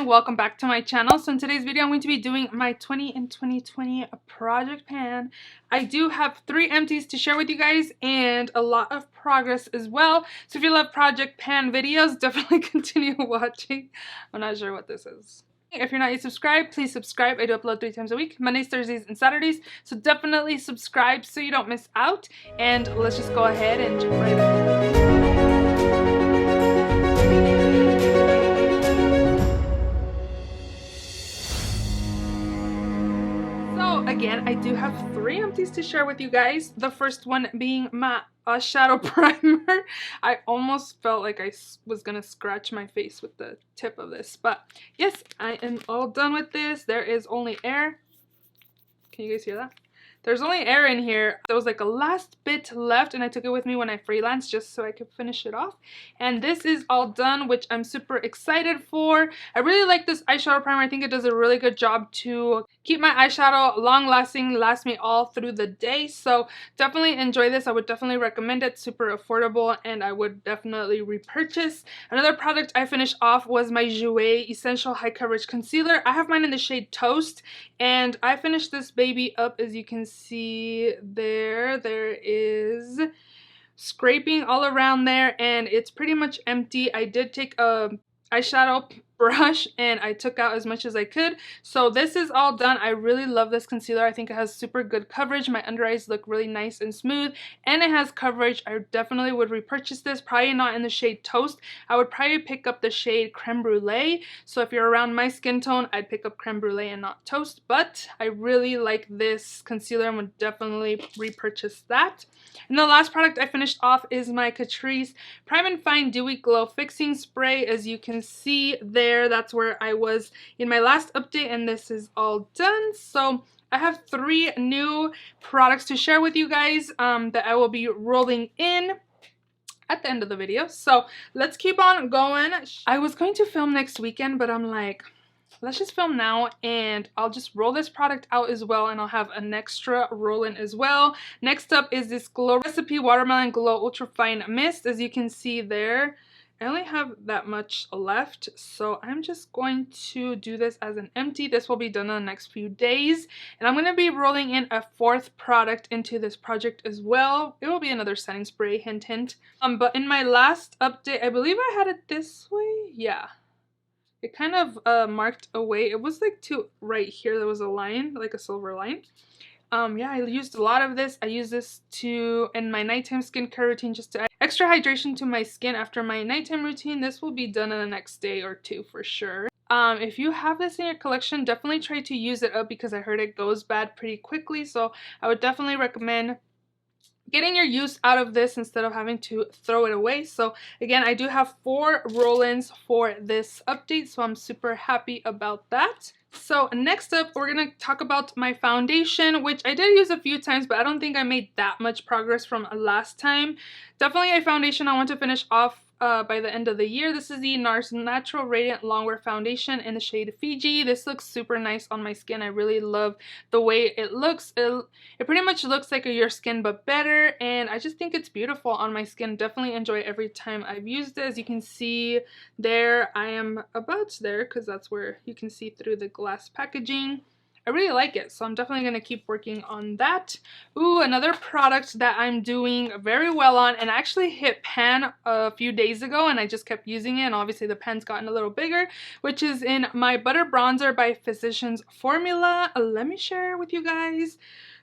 everyone, welcome back to my channel. So in today's video I'm going to be doing my 20 in 2020 project pan. I do have 3 empties to share with you guys and a lot of progress as well. So if you love project pan videos, definitely continue watching. I'm not sure what this is. If you're not yet subscribed, please subscribe. I do upload 3 times a week, Mondays, Thursdays, and Saturdays. So definitely subscribe so you don't miss out. And let's just go ahead and jump right in. Again, I do have 3 empties to share with you guys. The first one being my Eyeshadow primer. I almost felt like I was gonna scratch my face with the tip of this, but yes, I am all done with this. There is only air. Can you guys hear that? There's only air in here. There was like a last bit left and I took it with me when I freelanced just so I could finish it off. And this is all done, which I'm super excited for. I really like this eyeshadow primer. I think it does a really good job to keep my eyeshadow long lasting, last me all through the day. So definitely enjoy this. I would definitely recommend it. Super affordable and I would definitely repurchase. Another product I finished off was my Jouer Essential High Coverage Concealer. I have mine in the shade Toast and I finished this baby up. As you can see there is scraping all around there and it's pretty much empty. I did take a eyeshadow brush and I took out as much as I could. So this is all done. I really love this concealer. I think it has super good coverage. My under eyes look really nice and smooth and it has coverage. I definitely would repurchase this. Probably not in the shade Toast. I would probably pick up the shade Creme Brulee. So if you're around my skin tone, I'd pick up Creme Brulee and not Toast. But I really like this concealer and would definitely repurchase that. And the last product I finished off is my Catrice Prime and Fine Dewy Glow Fixing Spray. As you can see there, that's where I was in my last update and this is all done. So I have 3 new products to share with you guys that I will be rolling in at the end of the video. So let's keep on going. I was going to film next weekend, but I'm like, let's just film now and I'll just roll this product out as well and I'll have an extra roll in as well. Next up is this Glow Recipe Watermelon Glow Ultra Fine Mist. As you can see there, I only have that much left, so I'm just going to do this as an empty. This will be done in the next few days and I'm going to be rolling in a 4th product into this project as well. It will be another setting spray, hint hint. But in my last update, I believe I had it this way. Yeah. It kind of marked away. It was like right here there was a line, like a silver line. Yeah, I used a lot of this. I use this in my nighttime skincare routine just to add extra hydration to my skin after my nighttime routine. This will be done in the next day or 2 for sure. If you have this in your collection, definitely try to use it up because I heard it goes bad pretty quickly. So I would definitely recommend getting your use out of this instead of having to throw it away. So again, I do have 4 roll-ins for this update, so I'm super happy about that. So next up, we're going to talk about my foundation, which I did use a few times, but I don't think I made that much progress from last time. Definitely a foundation I want to finish off by the end of the year. This is the NARS Natural Radiant Longwear Foundation in the shade Fiji. This looks super nice on my skin. I really love the way it looks. It pretty much looks like your skin but better, and I just think it's beautiful on my skin. Definitely enjoy every time I've used it. As you can see there, I am about there because that's where you can see through the glass packaging. I really like it, so I'm definitely going to keep working on that. Ooh, another product that I'm doing very well on, and I actually hit pan a few days ago, and I just kept using it, and obviously the pan's gotten a little bigger, which is in my Butter Bronzer by Physicians Formula. Let me share with you guys.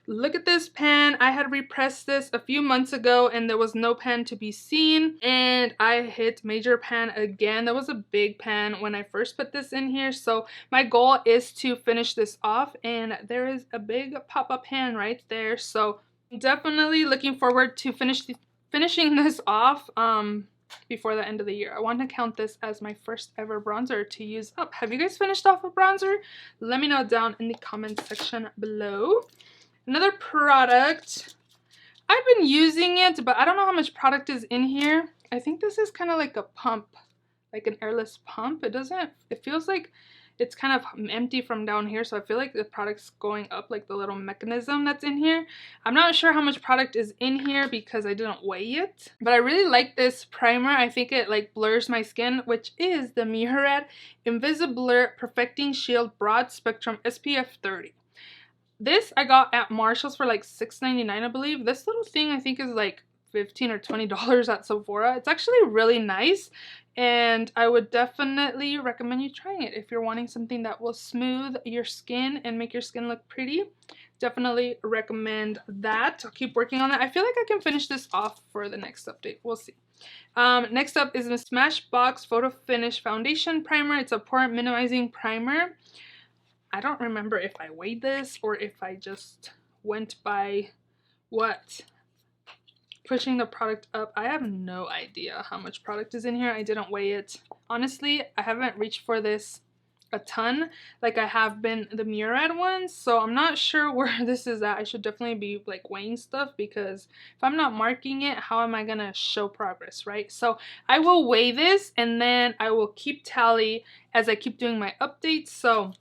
Look at this pan. I had repressed this a few months ago and there was no pan to be seen, and I hit major pan again. That was a big pan when I first put this in here, so my goal is to finish this off, and there is a big pop-up pan right there. So I'm definitely looking forward to finishing this off before the end of the year. I want to count this as my first ever bronzer to use up. Have you guys finished off a bronzer? Let me know down in the comment section below. Another product, I've been using it, but I don't know how much product is in here. I think this is kind of like a pump like an airless pump. It feels like it's kind of empty from down here, so I feel like the product's going up, like the little mechanism that's in here. I'm not sure how much product is in here because I didn't weigh it, but I really like this primer. I think it like blurs my skin, which is the Murad Invisiblur Perfecting Shield Broad Spectrum SPF 30. This I got at Marshall's for like $6.99, I believe. This little thing I think is like $15 or $20 at Sephora. It's actually really nice, and I would definitely recommend you trying it if you're wanting something that will smooth your skin and make your skin look pretty. Definitely recommend that. I'll keep working on it. I feel like I can finish this off for the next update. We'll see. Next up is the Smashbox Photo Finish Foundation Primer. It's a pore minimizing primer. I don't remember if I weighed this or if I just went by pushing the product up. I have no idea how much product is in here. I didn't weigh it. Honestly, I haven't reached for this a ton like I have been the Murad ones, so I'm not sure where this is at. I should definitely be like weighing stuff, because if I'm not marking it, how am I gonna show progress, right? So I will weigh this and then I will keep tally as I keep doing my updates, so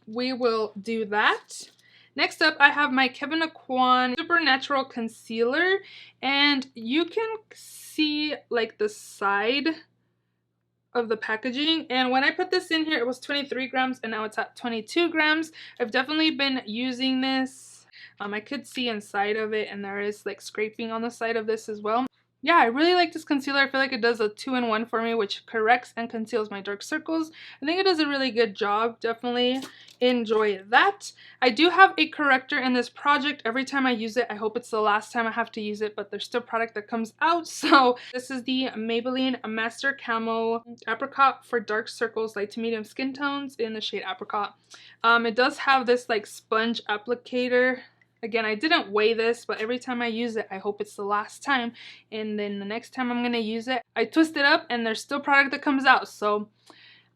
we will do that. Next up, I have my Kevyn Aucoin Supernatural Concealer, and you can see like the side of the packaging, and when I put this in here it was 23 grams and now it's at 22 grams. I've definitely been using this. I could see inside of it, and there is like scraping on the side of this as well. Yeah, I really like this concealer. I feel like it does a 2-in-1 for me, which corrects and conceals my dark circles. I think it does a really good job. Definitely enjoy that. I do have a corrector in this project. Every time I use it, I hope it's the last time I have to use it, but there's still product that comes out. So this is the Maybelline Master Camo Apricot for dark circles, light to medium skin tones in the shade Apricot. It does have this like sponge applicator. Again, I didn't weigh this, but every time I use it, I hope it's the last time. And then the next time I'm going to use it, I twist it up and there's still product that comes out. So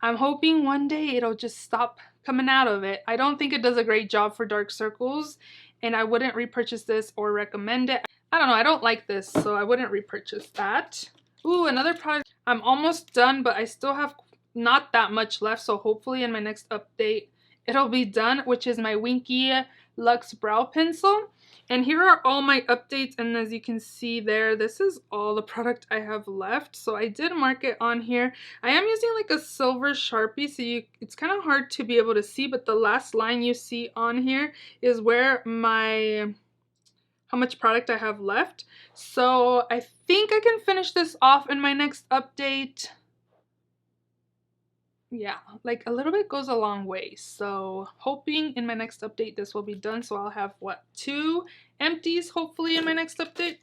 I'm hoping one day it'll just stop coming out of it. I don't think it does a great job for dark circles, and I wouldn't repurchase this or recommend it. I don't know, I don't like this, so I wouldn't repurchase that. Ooh, another product. I'm almost done, but I still have not that much left, so hopefully in my next update it'll be done, which is my Winky Luxe Brow Pencil. And here are all my updates, and as you can see there, this is all the product I have left. So I did mark it on here. I am using like a silver Sharpie, so it's kind of hard to be able to see, but the last line you see on here is where how much product I have left. So I think I can finish this off in my next update. Yeah, like a little bit goes a long way. So hoping in my next update this will be done, so I'll have what, 2 empties hopefully in my next update.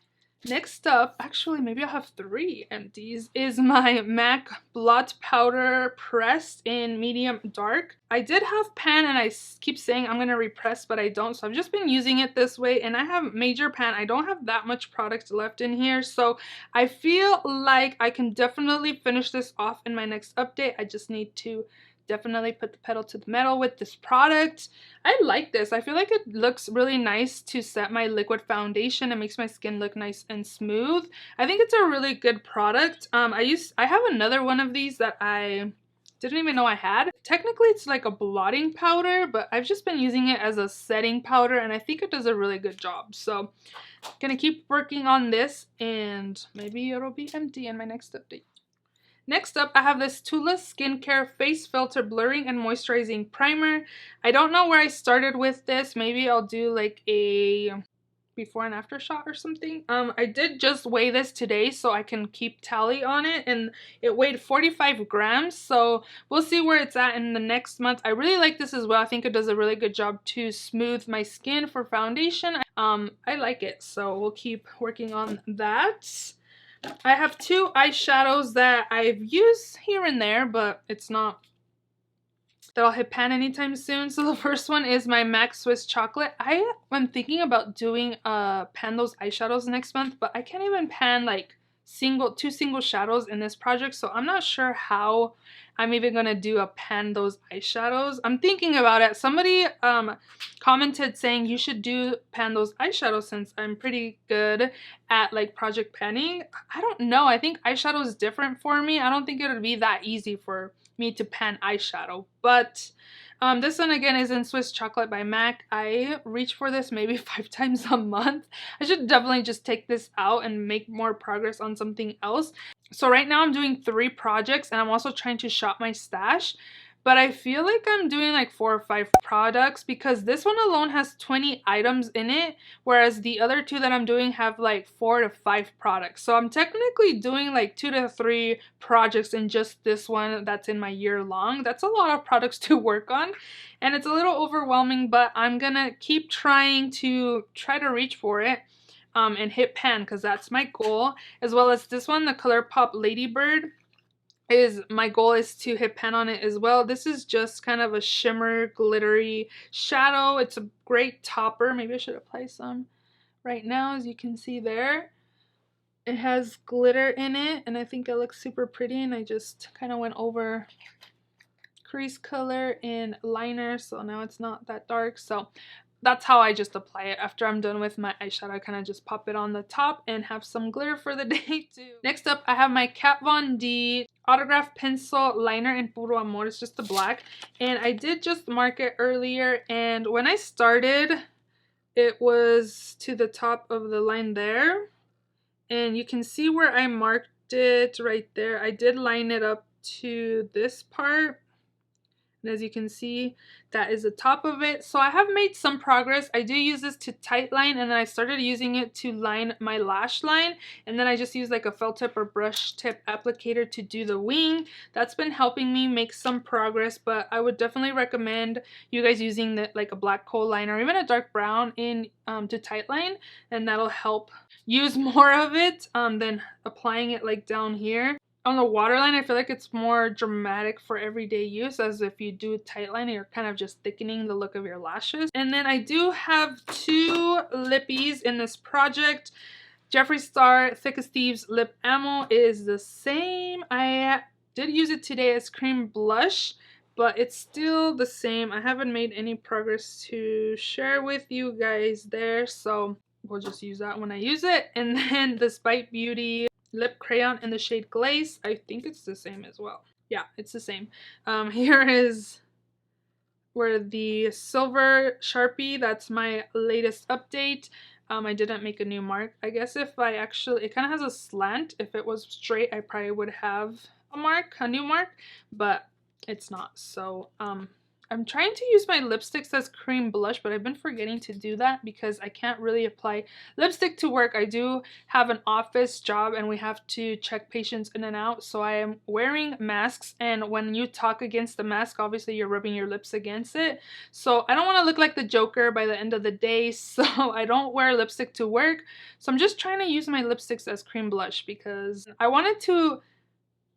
Next up, actually maybe I'll have 3 empties, is my MAC Blot Powder pressed in medium dark. I did have pan, and I keep saying I'm going to repress, but I don't, so I've just been using it this way, and I have major pan. I don't have that much product left in here, so I feel like I can definitely finish this off in my next update. I just need to definitely put the pedal to the metal with this product. I like this. I feel like it looks really nice to set my liquid foundation. It makes my skin look nice and smooth. I think it's a really good product. I have another one of these that I didn't even know I had. Technically it's like a blotting powder, but I've just been using it as a setting powder, and I think it does a really good job. So I'm gonna keep working on this, and maybe it'll be empty in my next update. Next up, I have this Tula Skincare Face Filter Blurring and Moisturizing Primer. I don't know where I started with this. Maybe I'll do like a before and after shot or something. I did just weigh this today so I can keep tally on it, and it weighed 45 grams. So we'll see where it's at in the next month. I really like this as well. I think it does a really good job to smooth my skin for foundation. I like it, so we'll keep working on that. I have 2 eyeshadows that I've used here and there, but it's not that I'll hit pan anytime soon. So the first one is my MAC Swiss Chocolate. I'm thinking about doing pan those eyeshadows next month, but I can't even pan like two single shadows in this project, so I'm not sure how I'm even gonna do a pan those eyeshadows. I'm thinking about it. Somebody commented saying you should do pan those eyeshadows since I'm pretty good at like project panning. I don't know. I think eyeshadow is different for me. I don't think it would be that easy for me to pan eyeshadow, but this one again is in Swiss Chocolate by MAC. I reach for this maybe 5 times a month. I should definitely just take this out and make more progress on something else. So right now I'm doing 3 projects and I'm also trying to shop my stash. But I feel like I'm doing like 4 or 5 products because this one alone has 20 items in it, whereas the other 2 that I'm doing have like 4 to 5 products. So I'm technically doing like 2 to 3 projects in just this one that's in my year long. That's a lot of products to work on and it's a little overwhelming, but I'm gonna keep trying to reach for it. And hit pan because that's my goal, as well as this one, the ColourPop Ladybird. My goal is to hit pan on it as well. This is just kind of a shimmer glittery shadow. It's a great topper. Maybe I should apply some right now, as you can see there. It has glitter in it and I think it looks super pretty, and I just kind of went over crease color and liner, so now it's not that dark. So that's how I just apply it. After I'm done with my eyeshadow, I kind of just pop it on the top and have some glitter for the day too. Next up, I have my Kat Von D Autograph Pencil Liner in Puro Amor. It's just the black. And I did just mark it earlier, and when I started, it was to the top of the line there. And you can see where I marked it right there. I did line it up to this part. And as you can see, that is the top of it. So I have made some progress. I do use this to tight line, and then I started using it to line my lash line. And then I just use like a felt tip or brush tip applicator to do the wing. That's been helping me make some progress, but I would definitely recommend you guys using like a black kohl liner or even a dark brown in to tight line, and that'll help use more of it than applying it like down here. On the waterline, I feel like it's more dramatic for everyday use, as if you do tight line, you're kind of just thickening the look of your lashes. And then I do have 2 lippies in this project. Jeffree Star Thick as Thieves Lip Ammo is the same. I did use it today as cream blush, but it's still the same. I haven't made any progress to share with you guys there, so we'll just use that when I use it. And then the Spite Beauty lip crayon in the shade Glaze. I think it's the same as well. Yeah, it's the same. Here is where the silver Sharpie, that's my latest update. I didn't make a new mark. I guess if I actually, it kind of has a slant. If it was straight, I probably would have a new mark, but it's not. So I'm trying to use my lipsticks as cream blush, but I've been forgetting to do that because I can't really apply lipstick to work. I do have an office job and we have to check patients in and out, so I am wearing masks, and when you talk against the mask, obviously you're rubbing your lips against it. So I don't want to look like the Joker by the end of the day, so I don't wear lipstick to work. So I'm just trying to use my lipsticks as cream blush because I wanted to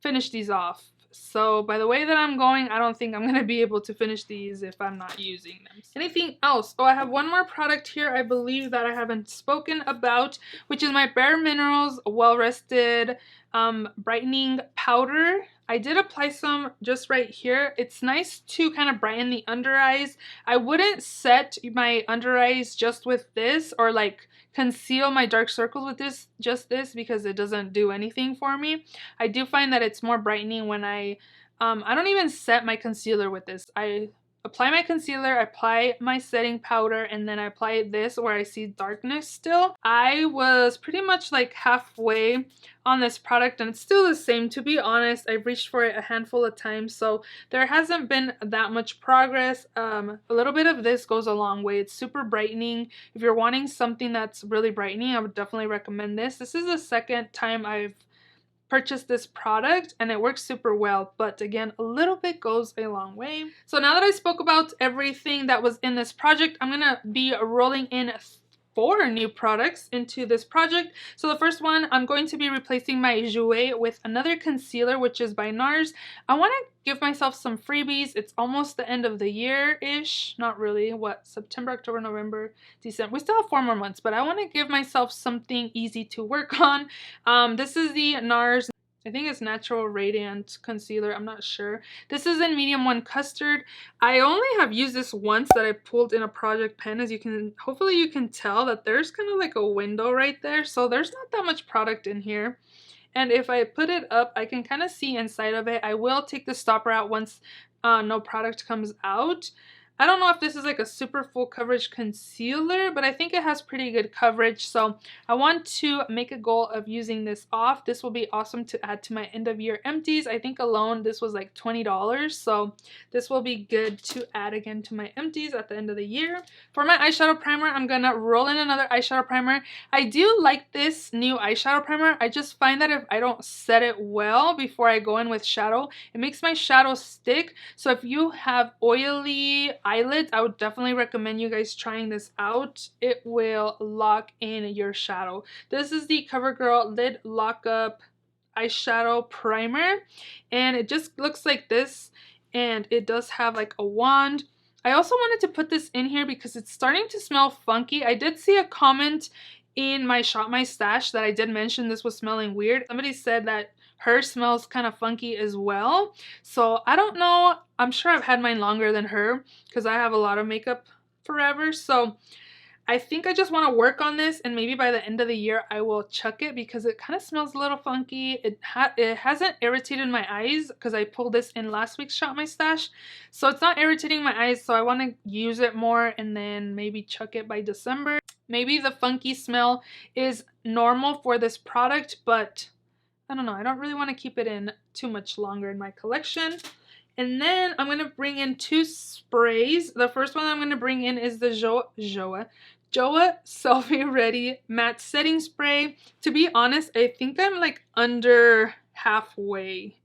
finish these off. So by the way that I'm going, I don't think I'm going to be able to finish these if I'm not using them. Anything else? Oh, I have one more product here I believe that I haven't spoken about, which is my Bare Minerals Well Rested Brightening Powder. I did apply some just right here. It's nice to kind of brighten the under eyes. I wouldn't set my under eyes just with this, or like conceal my dark circles with this, because it doesn't do anything for me. I do find that it's more brightening when I don't even set my concealer with this. I apply my concealer, I apply my setting powder, and then I apply this where I see darkness still. I was pretty much like halfway on this product and it's still the same. To be honest, I've reached for it a handful of times, so there hasn't been that much progress. A little bit of this goes a long way. It's super brightening. If you're wanting something that's really brightening, I would definitely recommend this. This is the second time I've purchased this product and it works super well, but again, a little bit goes a long way. So now that I spoke about everything that was in this project, I'm gonna be rolling in 4 new products into this project. So the first one, I'm going to be replacing my Jouer with another concealer, which is by NARS. I want to give myself some freebies. It's almost the end of the year-ish. Not really. What? September, October, November, December. We still have 4 more months, but I want to give myself something easy to work on. This is the NARS, I think it's Natural Radiant Concealer. I'm not sure. This is in medium 1 custard. I only have used this once that I pulled in a project pen. As you can, hopefully you can tell that there's kind of like a window right there. So there's not that much product in here. And if I put it up, I can kind of see inside of it. I will take the stopper out once no product comes out. I don't know if this is like a super full coverage concealer, but I think it has pretty good coverage. So I want to make a goal of using this off. This will be awesome to add to my end of year empties. I think alone this was like $20. So this will be good to add again to my empties at the end of the year. For my eyeshadow primer, I'm gonna roll in another eyeshadow primer. I do like this new eyeshadow primer. I just find that if I don't set it well before I go in with shadow, it makes my shadow stick. So if you have oily eyelids, I would definitely recommend you guys trying this out. It will lock in your shadow. This is the CoverGirl Lid Lockup Eyeshadow Primer, and it just looks like this, and it does have like a wand. I also wanted to put this in here because it's starting to smell funky. I did see a comment in my Shop My Stash that I did mention this was smelling weird. Somebody said that her smells kind of funky as well. So I don't know. I'm sure I've had mine longer than her because I have a lot of makeup forever. So I think I just want to work on this, and maybe by the end of the year I will chuck it because it kind of smells a little funky. It hasn't irritated my eyes because I pulled this in last week's Shop My Stash. So it's not irritating my eyes, so I want to use it more and then maybe chuck it by December. Maybe the funky smell is normal for this product, but I don't know. I don't really want to keep it in too much longer in my collection. And then I'm going to bring in 2 sprays. The first one I'm going to bring in is the Joa Selfie Ready Matte Setting Spray. To be honest, I think I'm like under halfway.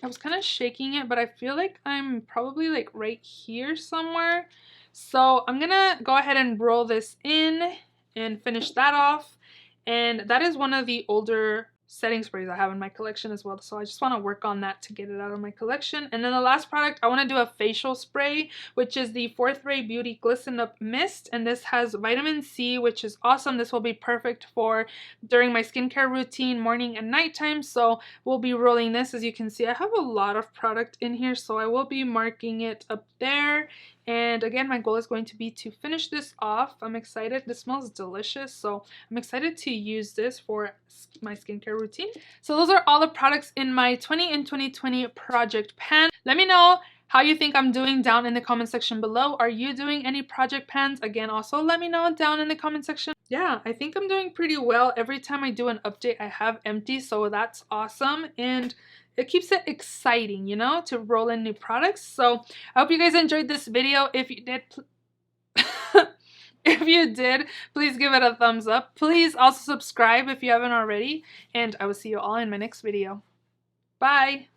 I was kind of shaking it, but I feel like I'm probably like right here somewhere. So I'm going to go ahead and roll this in and finish that off. And that is one of the older setting sprays I have in my collection as well, so I just want to work on that to get it out of my collection. And then the last product, I want to do a facial spray, which is the Fourth Ray Beauty Glisten Up Mist, and this has vitamin C, which is awesome. This will be perfect for during my skincare routine, morning and nighttime. So we'll be rolling this. As you can see, I have a lot of product in here, so I will be marking it up there. And again, my goal is going to be to finish this off. I'm excited. This smells delicious, so I'm excited to use this for my skincare routine. So those are all the products in my 20 in 2020 project pan. Let me know how you think I'm doing down in the comment section below. Are you doing any project pans? Again, also let me know down in the comment section. Yeah, I think I'm doing pretty well. Every time I do an update, I have empty, so that's awesome. And it keeps it exciting, you know, to roll in new products. So I hope you guys enjoyed this video. If you did, if you did, please give it a thumbs up. Please also subscribe if you haven't already. And I will see you all in my next video. Bye!